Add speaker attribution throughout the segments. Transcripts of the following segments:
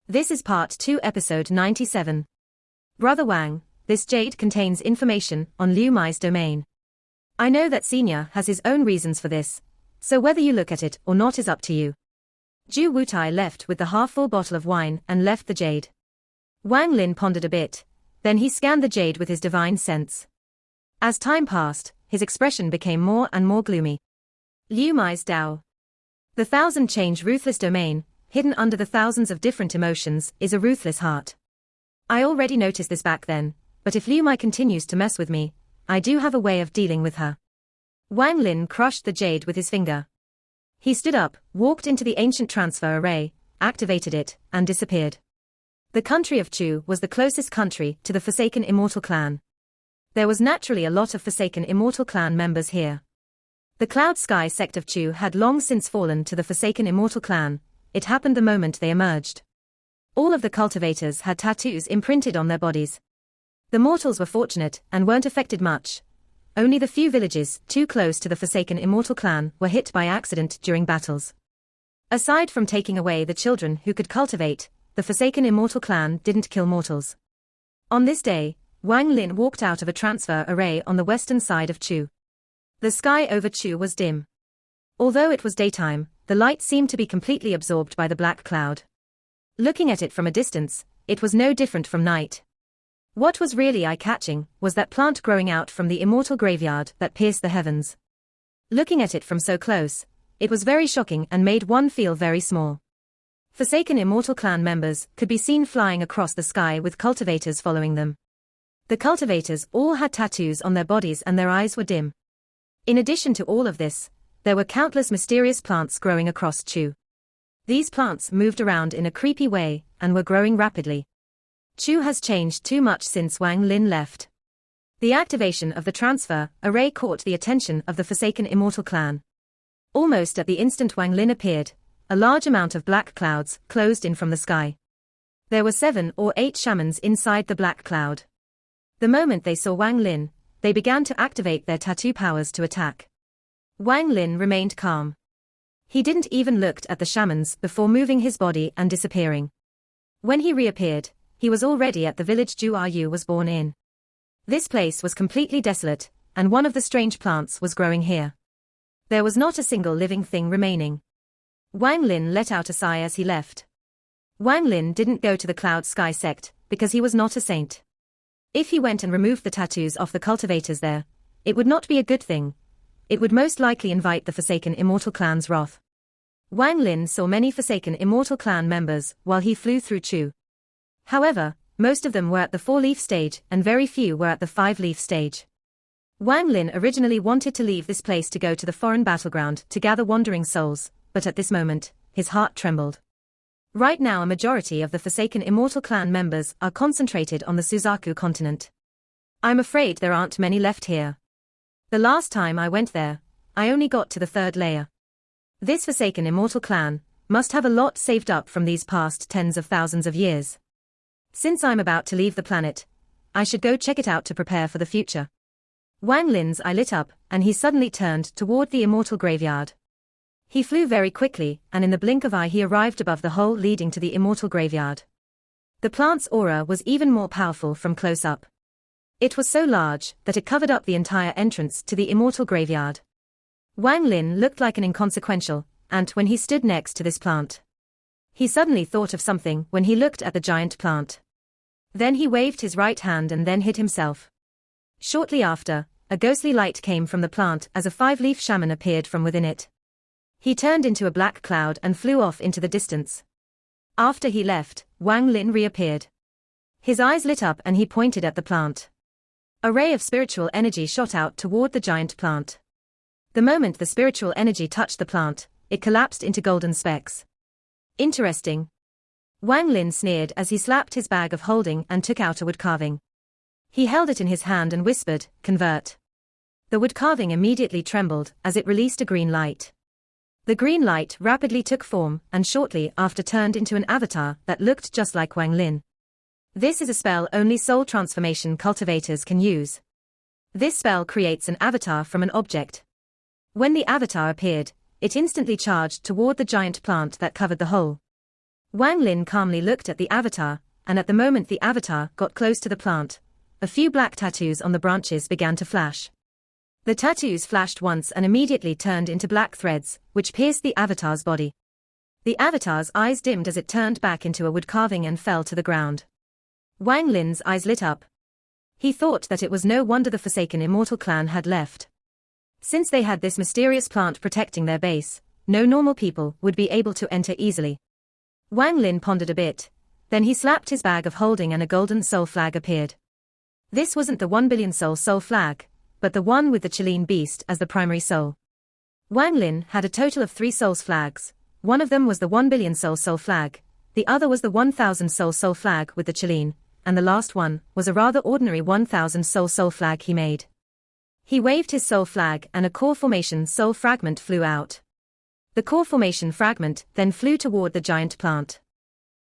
Speaker 1: This is Part 2 Episode 97. Brother Wang, this jade contains information on Liu Mai's domain. I know that Senior has his own reasons for this, so whether you look at it or not is up to you. Ju Wutai left with the half-full bottle of wine and left the jade. Wang Lin pondered a bit, then he scanned the jade with his divine sense. As time passed, his expression became more and more gloomy. Liu Mai's Dao. The thousand-change ruthless domain, hidden under the thousands of different emotions, is a ruthless heart. I already noticed this back then, but if Liu Mai continues to mess with me, I do have a way of dealing with her. Wang Lin crushed the jade with his finger. He stood up, walked into the ancient transfer array, activated it, and disappeared. The country of Chu was the closest country to the Forsaken Immortal clan. There was naturally a lot of Forsaken Immortal clan members here. The Cloud Sky sect of Chu had long since fallen to the Forsaken Immortal clan. It happened the moment they emerged. All of the cultivators had tattoos imprinted on their bodies. The mortals were fortunate and weren't affected much. Only the few villages too close to the Forsaken Immortal clan were hit by accident during battles. Aside from taking away the children who could cultivate, the Forsaken Immortal clan didn't kill mortals. On this day, Wang Lin walked out of a transfer array on the western side of Chu. The sky over Chu was dim. Although it was daytime, the light seemed to be completely absorbed by the black cloud. Looking at it from a distance, it was no different from night. What was really eye-catching was that plant growing out from the immortal graveyard that pierced the heavens. Looking at it from so close, it was very shocking and made one feel very small. Forsaken Immortal clan members could be seen flying across the sky with cultivators following them. The cultivators all had tattoos on their bodies and their eyes were dim. In addition to all of this, there were countless mysterious plants growing across Chu. These plants moved around in a creepy way and were growing rapidly. Chu has changed too much since Wang Lin left. The activation of the transfer array caught the attention of the Forsaken Immortal clan. Almost at the instant Wang Lin appeared, a large amount of black clouds closed in from the sky. There were 7 or 8 shamans inside the black cloud. The moment they saw Wang Lin, they began to activate their tattoo powers to attack. Wang Lin remained calm. He didn't even look at the shamans before moving his body and disappearing. When he reappeared, he was already at the village Ju Yu was born in. This place was completely desolate, and one of the strange plants was growing here. There was not a single living thing remaining. Wang Lin let out a sigh as he left. Wang Lin didn't go to the Cloud Sky sect, because he was not a saint. If he went and removed the tattoos off the cultivators there, it would not be a good thing. It would most likely invite the Forsaken Immortal clan's wrath. Wang Lin saw many Forsaken Immortal clan members while he flew through Chu. However, most of them were at the 4-leaf stage and very few were at the 5-leaf stage. Wang Lin originally wanted to leave this place to go to the foreign battleground to gather wandering souls, but at this moment, his heart trembled. Right now a majority of the Forsaken Immortal clan members are concentrated on the Suzaku continent. I'm afraid there aren't many left here. The last time I went there, I only got to the 3rd layer. This Forsaken Immortal clan must have a lot saved up from these past tens of thousands of years. Since I'm about to leave the planet, I should go check it out to prepare for the future. Wang Lin's eye lit up, and he suddenly turned toward the immortal graveyard. He flew very quickly, and in the blink of eye he arrived above the hole leading to the immortal graveyard. The plant's aura was even more powerful from close up. It was so large that it covered up the entire entrance to the immortal graveyard. Wang Lin looked like an inconsequential ant when he stood next to this plant. He suddenly thought of something when he looked at the giant plant. Then he waved his right hand and then hid himself. Shortly after, a ghostly light came from the plant as a 5-leaf shaman appeared from within it. He turned into a black cloud and flew off into the distance. After he left, Wang Lin reappeared. His eyes lit up and he pointed at the plant. A ray of spiritual energy shot out toward the giant plant. The moment the spiritual energy touched the plant, it collapsed into golden specks. Interesting. Wang Lin sneered as he slapped his bag of holding and took out a wood carving. He held it in his hand and whispered, "Convert." The wood carving immediately trembled as it released a green light. The green light rapidly took form and shortly after turned into an avatar that looked just like Wang Lin. This is a spell only soul transformation cultivators can use. This spell creates an avatar from an object. When the avatar appeared, it instantly charged toward the giant plant that covered the hole. Wang Lin calmly looked at the avatar, and at the moment the avatar got close to the plant, a few black tattoos on the branches began to flash. The tattoos flashed once and immediately turned into black threads, which pierced the avatar's body. The avatar's eyes dimmed as it turned back into a wood carving and fell to the ground. Wang Lin's eyes lit up. He thought that it was no wonder the Forsaken Immortal clan had left. Since they had this mysterious plant protecting their base, no normal people would be able to enter easily. Wang Lin pondered a bit, then he slapped his bag of holding and a golden soul flag appeared. This wasn't the 1 billion soul flag, but the one with the Chilean beast as the primary soul. Wang Lin had a total of 3 souls flags. One of them was the 1 billion soul flag, the other was the 1000 soul flag with the Chilean, and the last one was a rather ordinary 1000 soul flag he made. He waved his soul flag and a core formation soul fragment flew out. The core formation fragment then flew toward the giant plant.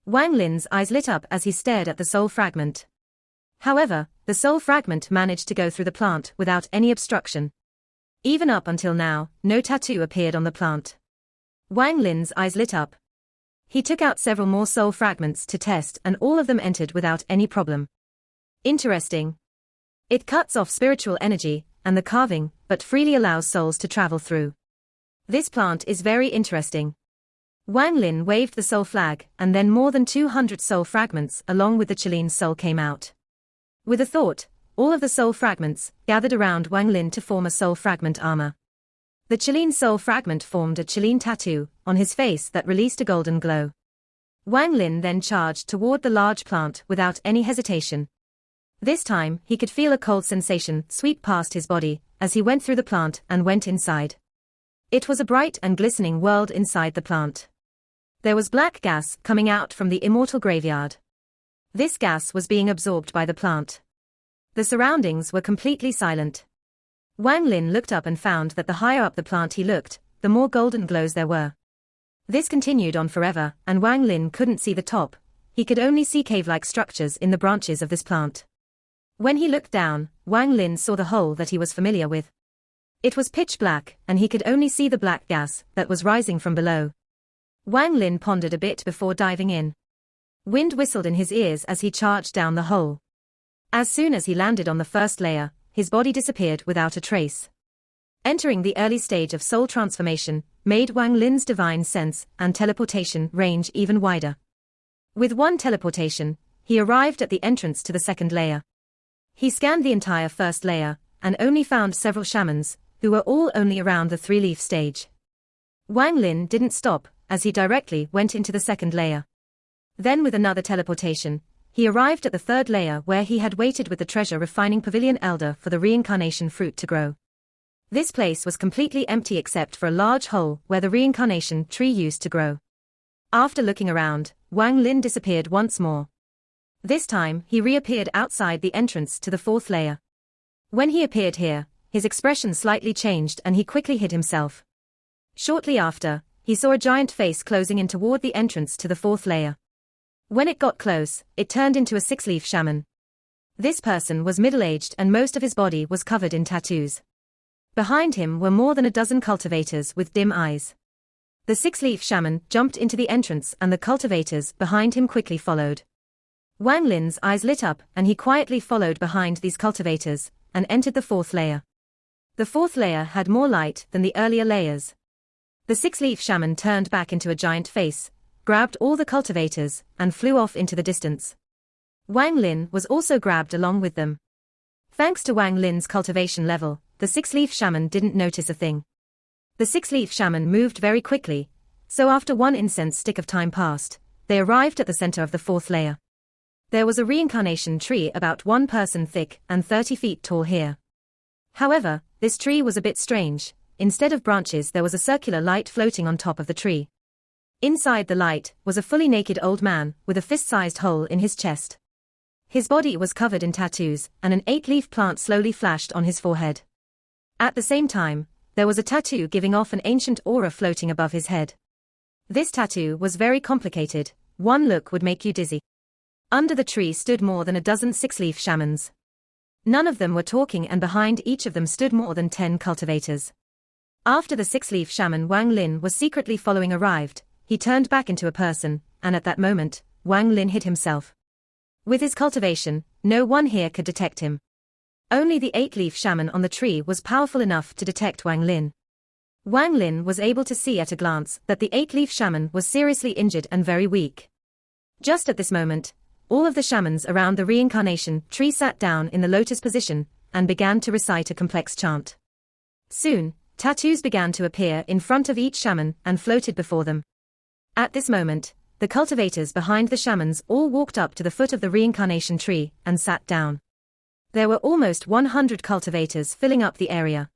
Speaker 1: Wang Lin's eyes lit up as he stared at the soul fragment. However, the soul fragment managed to go through the plant without any obstruction. Even up until now, no tattoo appeared on the plant. Wang Lin's eyes lit up. He took out several more soul fragments to test and all of them entered without any problem. Interesting. It cuts off spiritual energy and the carving, but freely allows souls to travel through. This plant is very interesting. Wang Lin waved the soul flag and then more than 200 soul fragments along with the Chilean soul came out. With a thought, all of the soul fragments gathered around Wang Lin to form a soul fragment armor. The Chilean soul fragment formed a Chilean tattoo on his face that released a golden glow. Wang Lin then charged toward the large plant without any hesitation. This time, he could feel a cold sensation sweep past his body as he went through the plant and went inside. It was a bright and glistening world inside the plant. There was black gas coming out from the immortal graveyard. This gas was being absorbed by the plant. The surroundings were completely silent. Wang Lin looked up and found that the higher up the plant he looked, the more golden glows there were. This continued on forever, and Wang Lin couldn't see the top, he could only see cave-like structures in the branches of this plant. When he looked down, Wang Lin saw the hole that he was familiar with. It was pitch black, and he could only see the black gas that was rising from below. Wang Lin pondered a bit before diving in. Wind whistled in his ears as he charged down the hole. As soon as he landed on the first layer, his body disappeared without a trace. Entering the early stage of soul transformation made Wang Lin's divine sense and teleportation range even wider. With one teleportation, he arrived at the entrance to the second layer. He scanned the entire first layer, and only found several shamans, who were all only around the 3-leaf stage. Wang Lin didn't stop, as he directly went into the second layer. Then with another teleportation, he arrived at the third layer where he had waited with the treasure refining pavilion elder for the reincarnation fruit to grow. This place was completely empty except for a large hole where the reincarnation tree used to grow. After looking around, Wang Lin disappeared once more. This time he reappeared outside the entrance to the fourth layer. When he appeared here, his expression slightly changed and he quickly hid himself. Shortly after, he saw a giant face closing in toward the entrance to the fourth layer. When it got close, it turned into a 6-leaf shaman. This person was middle-aged and most of his body was covered in tattoos. Behind him were more than a dozen cultivators with dim eyes. The 6-leaf shaman jumped into the entrance and the cultivators behind him quickly followed. Wang Lin's eyes lit up and he quietly followed behind these cultivators and entered the fourth layer. The fourth layer had more light than the earlier layers. The 6-leaf shaman turned back into a giant face, grabbed all the cultivators, and flew off into the distance. Wang Lin was also grabbed along with them. Thanks to Wang Lin's cultivation level, the 6-leaf shaman didn't notice a thing. The 6-leaf shaman moved very quickly, so after one incense stick of time passed, they arrived at the center of the fourth layer. There was a reincarnation tree about 1 person thick and 30 feet tall here. However, this tree was a bit strange. Instead of branches there was a circular light floating on top of the tree. Inside the light was a fully naked old man with a fist-sized hole in his chest. His body was covered in tattoos, and an 8-leaf plant slowly flashed on his forehead. At the same time, there was a tattoo giving off an ancient aura floating above his head. This tattoo was very complicated, one look would make you dizzy. Under the tree stood more than a dozen 6-leaf shamans. None of them were talking and behind each of them stood more than 10 cultivators. After the 6-leaf shaman Wang Lin was secretly following arrived, he turned back into a person, and at that moment, Wang Lin hid himself. With his cultivation, no one here could detect him. Only the 8-leaf shaman on the tree was powerful enough to detect Wang Lin. Wang Lin was able to see at a glance that the 8-leaf shaman was seriously injured and very weak. Just at this moment, all of the shamans around the reincarnation tree sat down in the lotus position and began to recite a complex chant. Soon, tattoos began to appear in front of each shaman and floated before them. At this moment, the cultivators behind the shamans all walked up to the foot of the reincarnation tree and sat down. There were almost 100 cultivators filling up the area.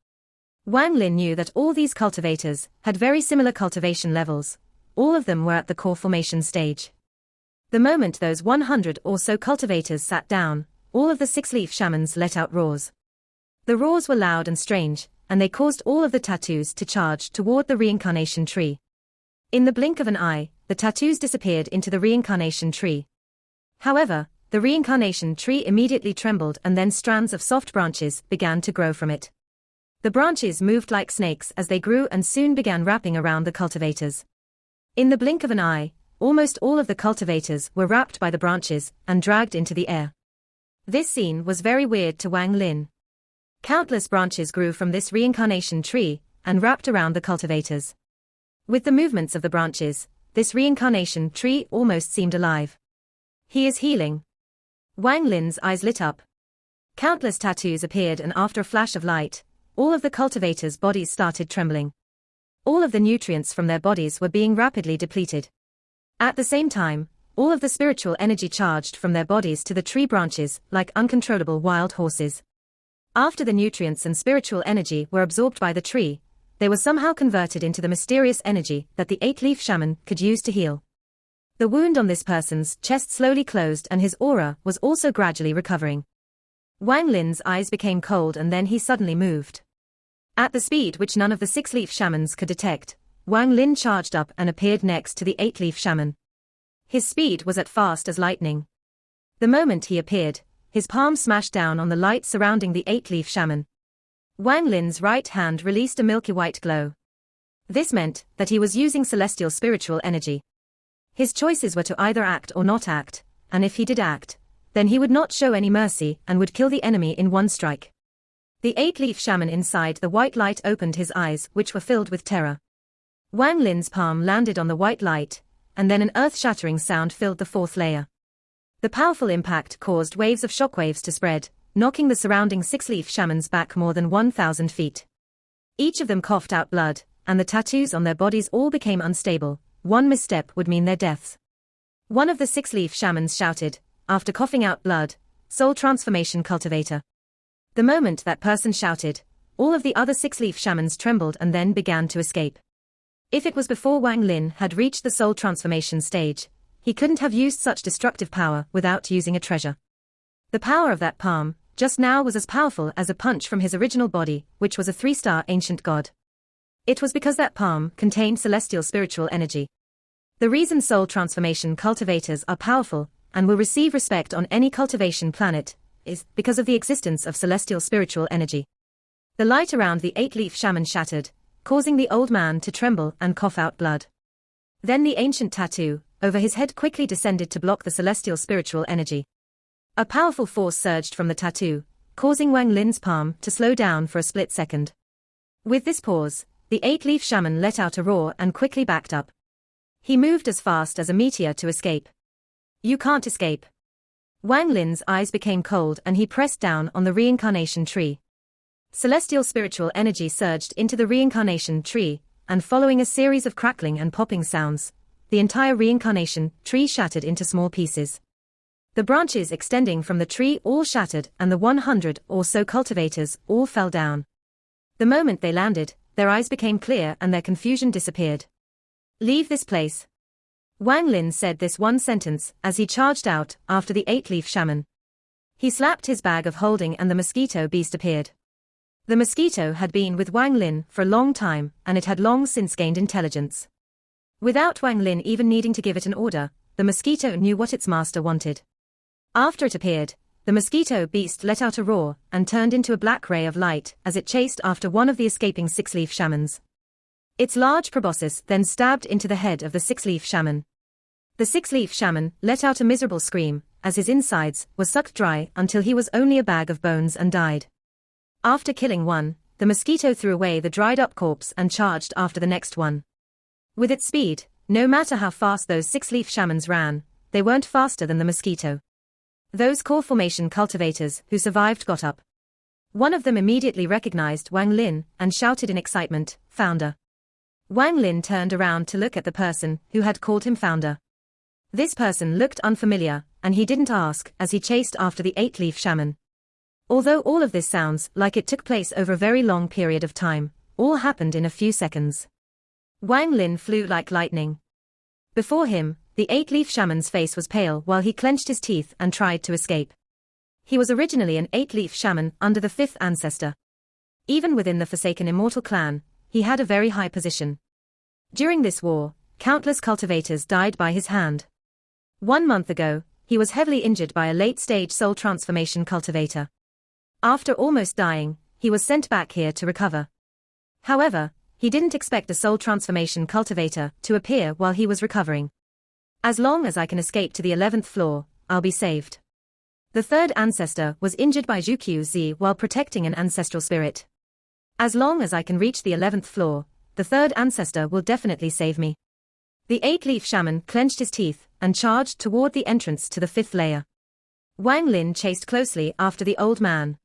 Speaker 1: Wang Lin knew that all these cultivators had very similar cultivation levels. All of them were at the core formation stage. The moment those 100 or so cultivators sat down, all of the 6-leaf shamans let out roars. The roars were loud and strange, and they caused all of the tattoos to charge toward the reincarnation tree. In the blink of an eye, the tattoos disappeared into the reincarnation tree. However, the reincarnation tree immediately trembled and then strands of soft branches began to grow from it. The branches moved like snakes as they grew and soon began wrapping around the cultivators. In the blink of an eye, almost all of the cultivators were wrapped by the branches and dragged into the air. This scene was very weird to Wang Lin. Countless branches grew from this reincarnation tree and wrapped around the cultivators. With the movements of the branches, this reincarnation tree almost seemed alive. He is healing. Wang Lin's eyes lit up. Countless tattoos appeared, and after a flash of light, all of the cultivators' bodies started trembling. All of the nutrients from their bodies were being rapidly depleted. At the same time, all of the spiritual energy charged from their bodies to the tree branches like uncontrollable wild horses. After the nutrients and spiritual energy were absorbed by the tree, they were somehow converted into the mysterious energy that the 8-leaf shaman could use to heal. The wound on this person's chest slowly closed and his aura was also gradually recovering. Wang Lin's eyes became cold and then he suddenly moved. At the speed which none of the 6-leaf shamans could detect, Wang Lin charged up and appeared next to the 8-leaf shaman. His speed was as fast as lightning. The moment he appeared, his palm smashed down on the light surrounding the 8-leaf shaman. Wang Lin's right hand released a milky white glow. This meant that he was using celestial spiritual energy. His choices were to either act or not act, and if he did act, then he would not show any mercy and would kill the enemy in one strike. The 8-leaf shaman inside the white light opened his eyes, which were filled with terror. Wang Lin's palm landed on the white light, and then an earth-shattering sound filled the 4th layer. The powerful impact caused waves of shockwaves to spread, knocking the surrounding 6-leaf shamans back more than 1,000 feet. Each of them coughed out blood, and the tattoos on their bodies all became unstable. One misstep would mean their deaths. One of the 6-leaf shamans shouted, after coughing out blood, "Soul transformation cultivator." The moment that person shouted, all of the other 6-leaf shamans trembled and then began to escape. If it was before Wang Lin had reached the soul transformation stage, he couldn't have used such destructive power without using a treasure. The power of that palm, just now, was as powerful as a punch from his original body, which was a 3-star ancient god. It was because that palm contained celestial spiritual energy. The reason soul transformation cultivators are powerful and will receive respect on any cultivation planet is because of the existence of celestial spiritual energy. The light around the 8-leaf shaman shattered, causing the old man to tremble and cough out blood. Then the ancient tattoo over his head quickly descended to block the celestial spiritual energy. A powerful force surged from the tattoo, causing Wang Lin's palm to slow down for a split second. With this pause, the 8-leaf shaman let out a roar and quickly backed up. He moved as fast as a meteor to escape. "You can't escape." Wang Lin's eyes became cold and he pressed down on the reincarnation tree. Celestial spiritual energy surged into the reincarnation tree, and following a series of crackling and popping sounds, the entire reincarnation tree shattered into small pieces. The branches extending from the tree all shattered and the 100 or so cultivators all fell down. The moment they landed, their eyes became clear and their confusion disappeared. "Leave this place." Wang Lin said this one sentence as he charged out after the 8-leaf shaman. He slapped his bag of holding and the mosquito beast appeared. The mosquito had been with Wang Lin for a long time and it had long since gained intelligence. Without Wang Lin even needing to give it an order, the mosquito knew what its master wanted. After it appeared, the mosquito beast let out a roar and turned into a black ray of light as it chased after one of the escaping 6-leaf shamans. Its large proboscis then stabbed into the head of the six-leaf shaman. The six-leaf shaman let out a miserable scream, as his insides were sucked dry until he was only a bag of bones and died. After killing one, the mosquito threw away the dried-up corpse and charged after the next one. With its speed, no matter how fast those six-leaf shamans ran, they weren't faster than the mosquito. Those core formation cultivators who survived got up. One of them immediately recognized Wang Lin and shouted in excitement, "Founder." Wang Lin turned around to look at the person who had called him founder. This person looked unfamiliar, and he didn't ask as he chased after the eight-leaf shaman. Although all of this sounds like it took place over a very long period of time, all happened in a few seconds. Wang Lin flew like lightning. Before him, the eight-leaf shaman's face was pale while he clenched his teeth and tried to escape. He was originally an eight-leaf shaman under the fifth ancestor. Even within the Forsaken Immortal clan, he had a very high position. During this war, countless cultivators died by his hand. 1 month ago, he was heavily injured by a late-stage soul transformation cultivator. After almost dying, he was sent back here to recover. However, he didn't expect a soul transformation cultivator to appear while he was recovering. As long as I can escape to the 11th floor, I'll be saved. The third ancestor was injured by Zhu Zi while protecting an ancestral spirit. As long as I can reach the 11th floor, the third ancestor will definitely save me. The eight-leaf shaman clenched his teeth and charged toward the entrance to the fifth layer. Wang Lin chased closely after the old man.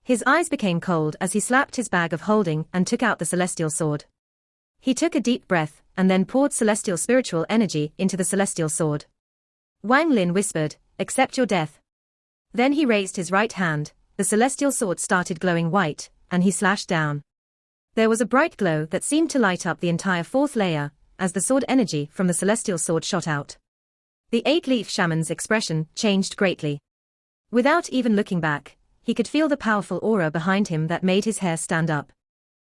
Speaker 1: His eyes became cold as he slapped his bag of holding and took out the celestial sword. He took a deep breath and then poured celestial spiritual energy into the celestial sword. Wang Lin whispered, "Accept your death." Then he raised his right hand, the celestial sword started glowing white, and he slashed down. There was a bright glow that seemed to light up the entire fourth layer, as the sword energy from the celestial sword shot out. The eight-leaf shaman's expression changed greatly. Without even looking back, he could feel the powerful aura behind him that made his hair stand up.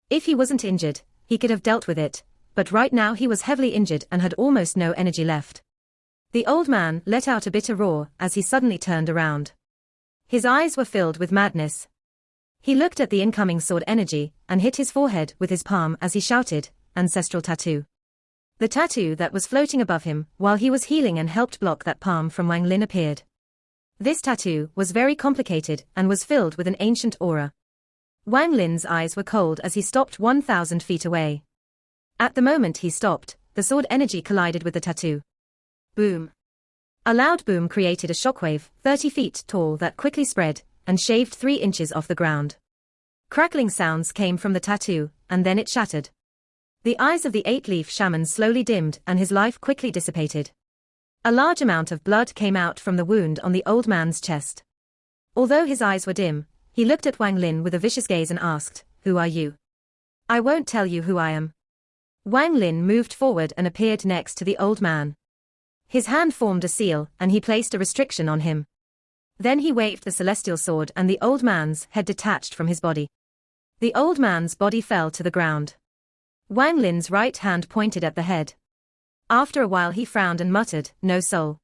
Speaker 1: If he wasn't injured, he could have dealt with it, but right now he was heavily injured and had almost no energy left. The old man let out a bitter roar as he suddenly turned around. His eyes were filled with madness. He looked at the incoming sword energy and hit his forehead with his palm as he shouted, "Ancestral tattoo." The tattoo that was floating above him while he was healing and helped block that palm from Wang Lin appeared. This tattoo was very complicated and was filled with an ancient aura. Wang Lin's eyes were cold as he stopped 1,000 feet away. At the moment he stopped, the sword energy collided with the tattoo. Boom. A loud boom created a shockwave 30 feet tall that quickly spread and shaved 3 inches off the ground. Crackling sounds came from the tattoo, and then it shattered. The eyes of the eight-leaf shaman slowly dimmed and his life quickly dissipated. A large amount of blood came out from the wound on the old man's chest. Although his eyes were dim, he looked at Wang Lin with a vicious gaze and asked, "Who are you?" "I won't tell you who I am." Wang Lin moved forward and appeared next to the old man. His hand formed a seal and he placed a restriction on him. Then he waved the celestial sword and the old man's head detached from his body. The old man's body fell to the ground. Wang Lin's right hand pointed at the head. After a while he frowned and muttered, "No soul."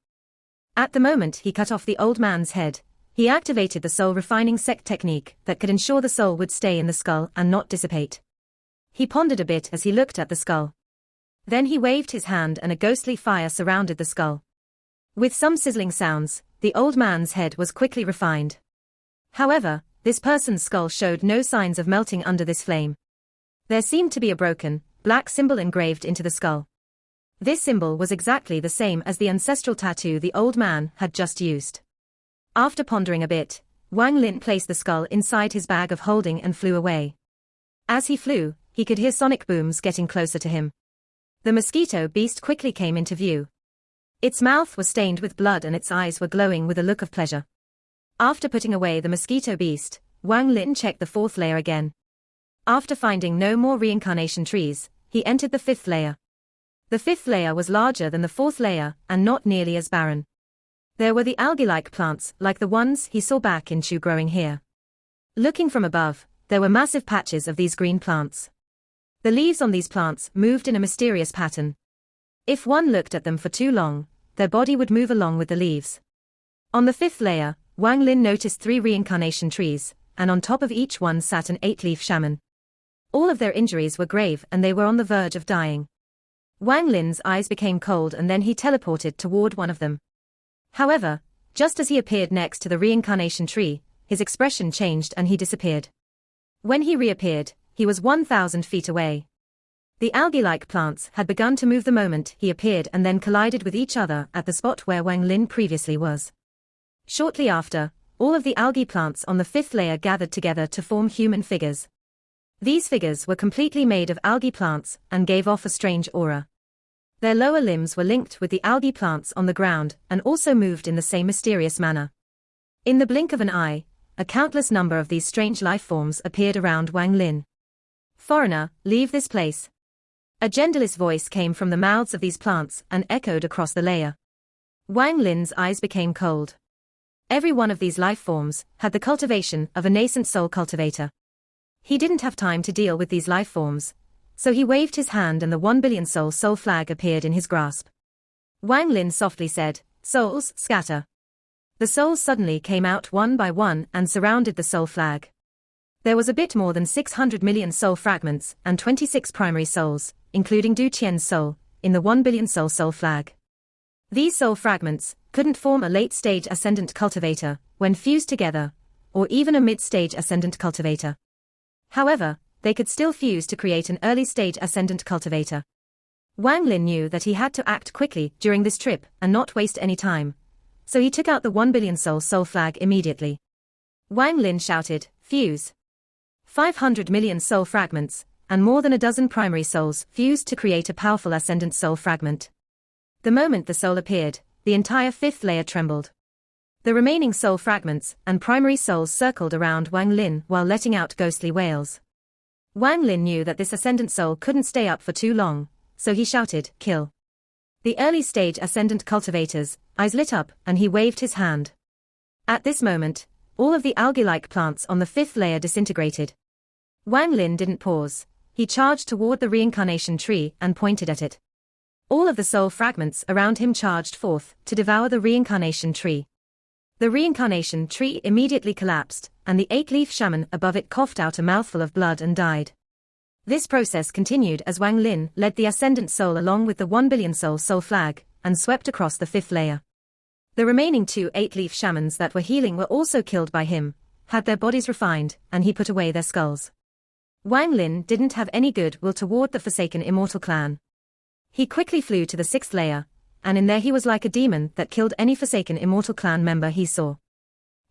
Speaker 1: At the moment he cut off the old man's head, he activated the soul refining sect technique that could ensure the soul would stay in the skull and not dissipate. He pondered a bit as he looked at the skull. Then he waved his hand and a ghostly fire surrounded the skull. With some sizzling sounds, the old man's head was quickly refined. However, this person's skull showed no signs of melting under this flame. There seemed to be a broken, black symbol engraved into the skull. This symbol was exactly the same as the ancestral tattoo the old man had just used. After pondering a bit, Wang Lin placed the skull inside his bag of holding and flew away. As he flew, he could hear sonic booms getting closer to him. The mosquito beast quickly came into view. Its mouth was stained with blood and its eyes were glowing with a look of pleasure. After putting away the mosquito beast, Wang Lin checked the fourth layer again. After finding no more reincarnation trees, he entered the fifth layer. The fifth layer was larger than the fourth layer and not nearly as barren. There were the algae-like plants like the ones he saw back in Chu growing here. Looking from above, there were massive patches of these green plants. The leaves on these plants moved in a mysterious pattern. If one looked at them for too long, their body would move along with the leaves. On the fifth layer, Wang Lin noticed 3 reincarnation trees, and on top of each one sat an 8-leaf shaman. All of their injuries were grave and they were on the verge of dying. Wang Lin's eyes became cold and then he teleported toward one of them. However, just as he appeared next to the reincarnation tree, his expression changed and he disappeared. When he reappeared, he was 1,000 feet away. The algae-like plants had begun to move the moment he appeared and then collided with each other at the spot where Wang Lin previously was. Shortly after, all of the algae plants on the fifth layer gathered together to form human figures. These figures were completely made of algae plants and gave off a strange aura. Their lower limbs were linked with the algae plants on the ground and also moved in the same mysterious manner. In the blink of an eye, a countless number of these strange life forms appeared around Wang Lin. "Foreigner, leave this place." A genderless voice came from the mouths of these plants and echoed across the layer. Wang Lin's eyes became cold. Every one of these life forms had the cultivation of a nascent soul cultivator. He didn't have time to deal with these life forms, so he waved his hand and the 1 billion soul flag appeared in his grasp. Wang Lin softly said, "Souls, scatter." The souls suddenly came out one by one and surrounded the soul flag. There was a bit more than 600 million soul fragments and 26 primary souls, including Du Qian's soul, in the 1 billion soul flag. These soul fragments couldn't form a late-stage ascendant cultivator when fused together, or even a mid-stage ascendant cultivator. However, they could still fuse to create an early-stage ascendant cultivator. Wang Lin knew that he had to act quickly during this trip and not waste any time, so he took out the 1 billion soul flag immediately. Wang Lin shouted, "Fuse." 500 million soul fragments, and more than a dozen primary souls fused to create a powerful ascendant soul fragment. The moment the soul appeared, the entire fifth layer trembled. The remaining soul fragments and primary souls circled around Wang Lin while letting out ghostly wails. Wang Lin knew that this ascendant soul couldn't stay up for too long, so he shouted, "Kill." The early-stage ascendant cultivator's eyes lit up and he waved his hand. At this moment, all of the algae-like plants on the fifth layer disintegrated. Wang Lin didn't pause. He charged toward the reincarnation tree and pointed at it. All of the soul fragments around him charged forth to devour the reincarnation tree. The reincarnation tree immediately collapsed, and the 8-leaf shaman above it coughed out a mouthful of blood and died. This process continued as Wang Lin led the ascendant soul along with the 1 billion soul flag, and swept across the fifth layer. The remaining 2 8-leaf shamans that were healing were also killed by him, had their bodies refined, and he put away their skulls. Wang Lin didn't have any good will toward the Forsaken Immortal clan. He quickly flew to the 6th layer, and in there he was like a demon that killed any Forsaken Immortal clan member he saw.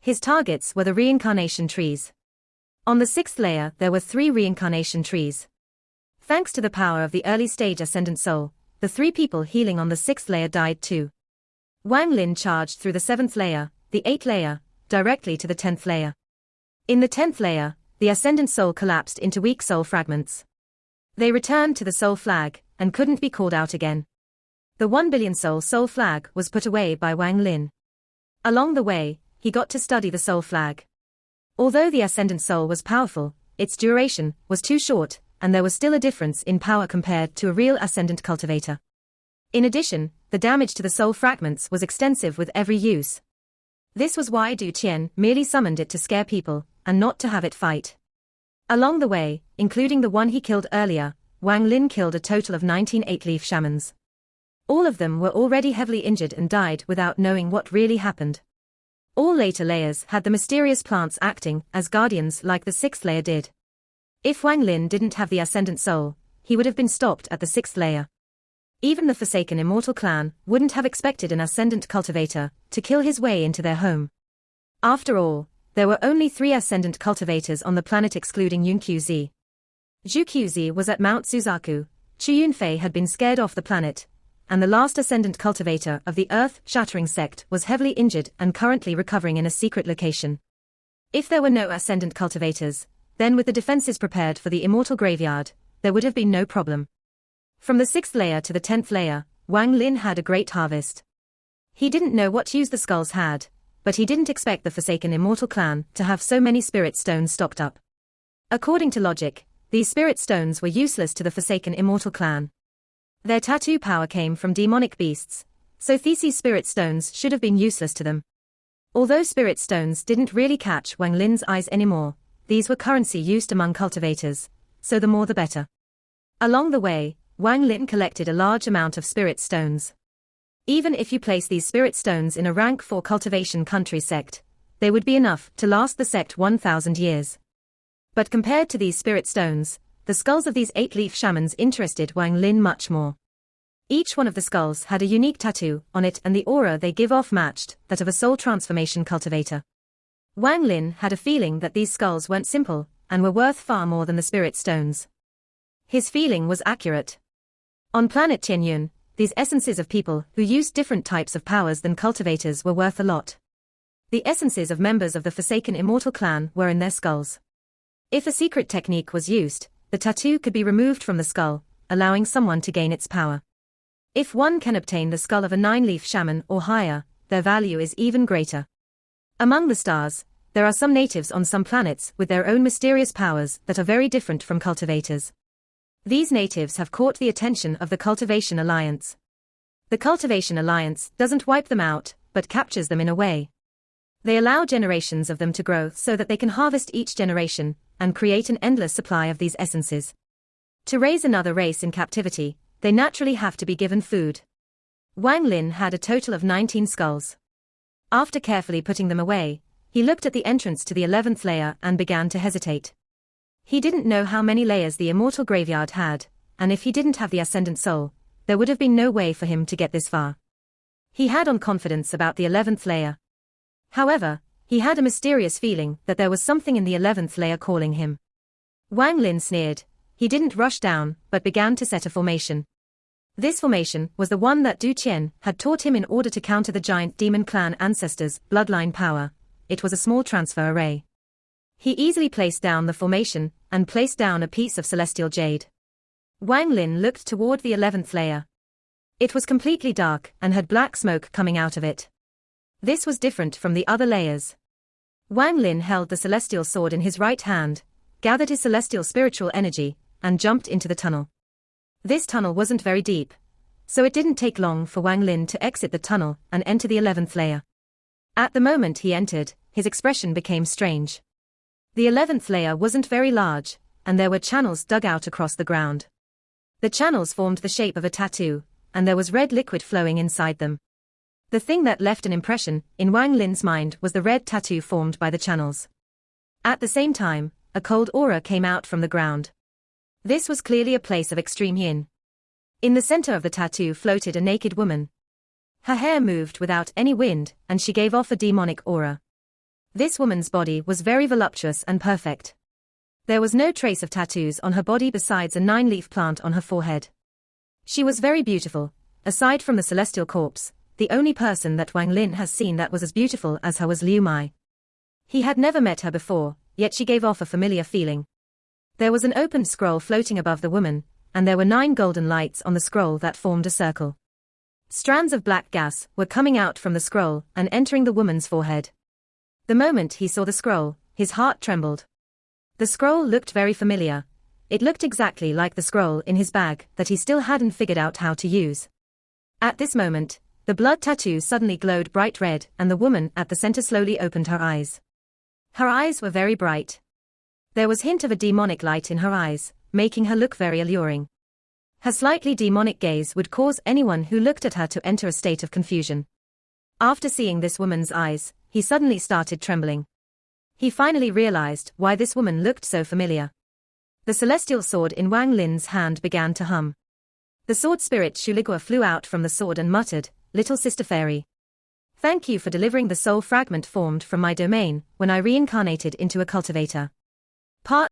Speaker 1: His targets were the reincarnation trees. On the 6th layer there were 3 reincarnation trees. Thanks to the power of the early-stage ascendant soul, the 3 people healing on the 6th layer died too. Wang Lin charged through the 7th layer, the 8th layer, directly to the 10th layer. In the 10th layer, the ascendant soul collapsed into weak soul fragments. They returned to the soul flag, and couldn't be called out again. The 1 billion soul flag was put away by Wang Lin. Along the way, he got to study the soul flag. Although the ascendant soul was powerful, its duration was too short, and there was still a difference in power compared to a real ascendant cultivator. In addition, the damage to the soul fragments was extensive with every use. This was why Du Qian merely summoned it to scare people, and not to have it fight. Along the way, including the one he killed earlier, Wang Lin killed a total of 19 8-leaf shamans. All of them were already heavily injured and died without knowing what really happened. All later layers had the mysterious plants acting as guardians like the 6th layer did. If Wang Lin didn't have the ascendant soul, he would have been stopped at the 6th layer. Even the Forsaken Immortal clan wouldn't have expected an ascendant cultivator to kill his way into their home. After all, there were only 3 ascendant cultivators on the planet excluding Yunqiuzi. Zhu Qiuzi was at Mount Suzaku, Chu Yunfei had been scared off the planet, and the last ascendant cultivator of the Earth-Shattering sect was heavily injured and currently recovering in a secret location. If there were no ascendant cultivators, then with the defenses prepared for the Immortal Graveyard, there would have been no problem. From the 6th layer to the 10th layer, Wang Lin had a great harvest. He didn't know what use the skulls had, but he didn't expect the Forsaken Immortal clan to have so many spirit stones stocked up. According to logic, these spirit stones were useless to the Forsaken Immortal clan. Their tattoo power came from demonic beasts, so Theses' spirit stones should have been useless to them. Although spirit stones didn't really catch Wang Lin's eyes anymore, these were currency used among cultivators, so the more the better. Along the way, Wang Lin collected a large amount of spirit stones. Even if you place these spirit stones in a rank 4 cultivation country sect, they would be enough to last the sect 1,000 years. But compared to these spirit stones, the skulls of these 8-leaf shamans interested Wang Lin much more. Each one of the skulls had a unique tattoo on it, and the aura they give off matched that of a soul transformation cultivator. Wang Lin had a feeling that these skulls weren't simple, and were worth far more than the spirit stones. His feeling was accurate. On planet Tianyun, these essences of people who used different types of powers than cultivators were worth a lot. The essences of members of the Forsaken Immortal clan were in their skulls. If a secret technique was used, the tattoo could be removed from the skull, allowing someone to gain its power. If one can obtain the skull of a 9-leaf shaman or higher, their value is even greater. Among the stars, there are some natives on some planets with their own mysterious powers that are very different from cultivators. These natives have caught the attention of the Cultivation Alliance. The Cultivation Alliance doesn't wipe them out, but captures them in a way. They allow generations of them to grow so that they can harvest each generation, and create an endless supply of these essences. To raise another race in captivity, they naturally have to be given food. Wang Lin had a total of 19 skulls. After carefully putting them away, he looked at the entrance to the 11th layer and began to hesitate. He didn't know how many layers the immortal graveyard had, and if he didn't have the Ascendant Soul, there would have been no way for him to get this far. He had on confidence about the 11th layer. However, he had a mysterious feeling that there was something in the 11th layer calling him. Wang Lin sneered. He didn't rush down, but began to set a formation. This formation was the one that Du Qian had taught him in order to counter the giant demon clan ancestors' bloodline power. It was a small transfer array. He easily placed down the formation, and placed down a piece of celestial jade. Wang Lin looked toward the 11th layer. It was completely dark, and had black smoke coming out of it. This was different from the other layers. Wang Lin held the celestial sword in his right hand, gathered his celestial spiritual energy, and jumped into the tunnel. This tunnel wasn't very deep, so it didn't take long for Wang Lin to exit the tunnel and enter the 11th layer. At the moment he entered, his expression became strange. The 11th layer wasn't very large, and there were channels dug out across the ground. The channels formed the shape of a tattoo, and there was red liquid flowing inside them. The thing that left an impression in Wang Lin's mind was the red tattoo formed by the channels. At the same time, a cold aura came out from the ground. This was clearly a place of extreme yin. In the center of the tattoo floated a naked woman. Her hair moved without any wind, and she gave off a demonic aura. This woman's body was very voluptuous and perfect. There was no trace of tattoos on her body besides a 9-leaf plant on her forehead. She was very beautiful. Aside from the celestial corpse, the only person that Wang Lin has seen that was as beautiful as her was Liu Mai. He had never met her before, yet she gave off a familiar feeling. There was an open scroll floating above the woman, and there were 9 golden lights on the scroll that formed a circle. Strands of black gas were coming out from the scroll and entering the woman's forehead. The moment he saw the scroll, his heart trembled. The scroll looked very familiar. It looked exactly like the scroll in his bag that he still hadn't figured out how to use. At this moment, the blood tattoo suddenly glowed bright red, and the woman at the center slowly opened her eyes. Her eyes were very bright. There was hint of a demonic light in her eyes, making her look very alluring. Her slightly demonic gaze would cause anyone who looked at her to enter a state of confusion. After seeing this woman's eyes, he suddenly started trembling. He finally realized why this woman looked so familiar. The celestial sword in Wang Lin's hand began to hum. The sword spirit Shuligua flew out from the sword and muttered, "Little sister fairy. Thank you for delivering the soul fragment formed from my domain when I reincarnated into a cultivator." Part